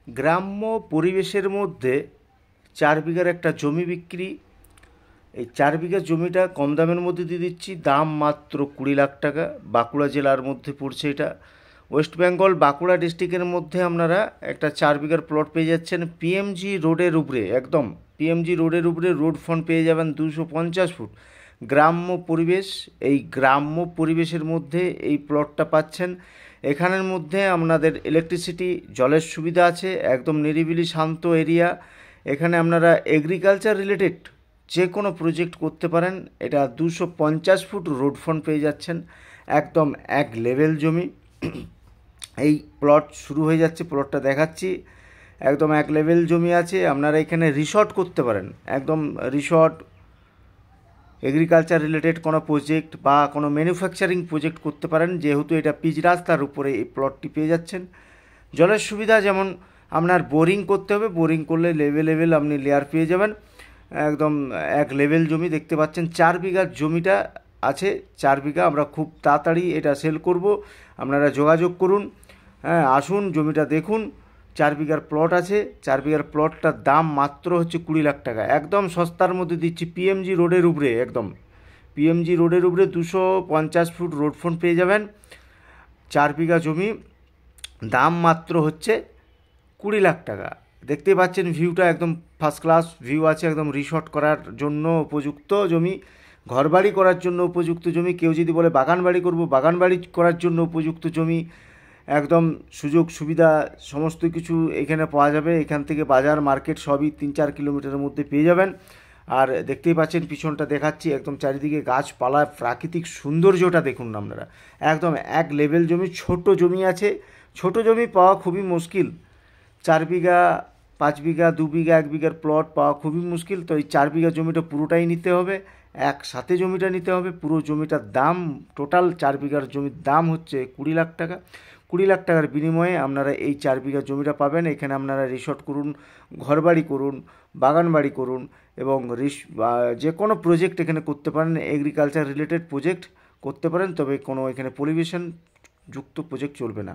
গ্রাম্য পরিবেশের মধ্যে 4 বিঘার একটা জমি বিক্রি। এই 4 বিঘা জমিটা কম দামের মধ্যে দিয়ে দিচ্ছি, দাম মাত্র 20 লাখ টাকা। বাঁকুড়া জেলার মধ্যে পড়ছে এটা। ওয়েস্ট বেঙ্গল বাঁকুড়া ডিস্ট্রিক্টের মধ্যে আপনারা একটা 4 বিঘার প্লট পেয়ে যাচ্ছেন পিএমজি রোডের উপরে, একদম পিএমজি রোডের উপরে রোড ফ্রন্ট পেয়ে যাবেন 250 ফুট। গ্রাম্য পরিবেশ, এই গ্রাম্য পরিবেশের মধ্যে এই প্লটটা পাচ্ছেন। এখানের মধ্যে আপনাদের ইলেকট্রিসিটি, জলের সুবিধা আছে, একদম নিরিবিলি শান্ত এরিয়া। এখানে আপনারা এগ্রিকালচার রিলেটেড যে কোনো প্রজেক্ট করতে পারেন। এটা 250 ফুট রোড ফ্রন্ট পেয়ে যাচ্ছেন, একদম এক লেভেল জমি। এই প্লট শুরু হয়ে যাচ্ছে, প্লটটা দেখাচ্ছি। একদম এক লেভেল জমি আছে, আপনারা এখানে রিসর্ট করতে পারেন, একদম রিসর্ট, এগ্রিকালচার রিলেটেড কোনো প্রজেক্ট বা কোনো ম্যানুফ্যাকচারিং প্রজেক্ট করতে পারেন, যেহেতু এটা পিচ রাস্তার উপরে এই প্লটটি পেয়ে যাচ্ছেন। জলের সুবিধা যেমন আপনার বোরিং করতে হবে, বোরিং করলে লেভেল আপনি লেয়ার পেয়ে যাবেন। একদম এক লেভেল জমি দেখতে পাচ্ছেন। 4 বিঘার জমিটা আছে, 4 বিঘা। আমরা খুব তাড়াতাড়ি এটা সেল করব, আপনারা যোগাযোগ করুন। হ্যাঁ, আসুন জমিটা দেখুন। 4 বিঘার প্লট আছে। 4 বিঘার প্লটটার দাম মাত্র হচ্ছে 20 লাখ টাকা, একদম সস্তার মধ্যে দিচ্ছি। পিএমজি রোডের উপরে, একদম পিএমজি রোডের উপরে 250 ফুট রোড ফ্রন্ট পেয়ে যাবেন। 4 বিঘা জমি, দাম মাত্র হচ্ছে 20 লাখ টাকা। দেখতেই পাচ্ছেন ভিউটা একদম ফার্স্ট ক্লাস ভিউ আছে, একদম রিসর্ট করার জন্য উপযুক্ত জমি, ঘরবাড়ি করার জন্য উপযুক্ত জমি। কেউ যদি বলে বাগানবাড়ি করব, বাগানবাড়ি করার জন্য উপযুক্ত জমি। একদম সুযোগ সুবিধা সমস্ত কিছু এখানে পাওয়া যাবে। এখান থেকে বাজার মার্কেট সবই 3-4 কিলোমিটারের মধ্যে পেয়ে যাবেন। আর দেখতেই পাচ্ছেন পিছনটা দেখাচ্ছি, একদম চারিদিকে গাছপালা, প্রাকৃতিক সৌন্দর্যটা দেখুন না আপনারা। একদম এক লেভেল জমি, ছোট জমি আছে। ছোট জমি পাওয়া খুবই মুশকিল। 4 বিঘা, 5 বিঘা, 2 বিঘা, 1 বিঘার প্লট পাওয়া খুবই মুশকিল। তো এই 4 বিঘা জমিটা পুরোটাই নিতে হবে, একসাথে জমিটা নিতে হবে। পুরো জমিটার দাম, টোটাল 4 বিঘার জমির দাম হচ্ছে 20 লাখ টাকা। 20 লাখ টাকার বিনিময়ে আপনারা এই 4 বিঘা জমিটা পাবেন। এখানে আপনারা রিসর্ট করুন, ঘরবাড়ি করুন, বাগানবাড়ি করুন এবং যে কোনো প্রজেক্ট এখানে করতে পারেন। এগ্রিকালচার রিলেটেড প্রজেক্ট করতে পারেন, তবে কোনো এখানে পলিউশন যুক্ত প্রজেক্ট চলবে না।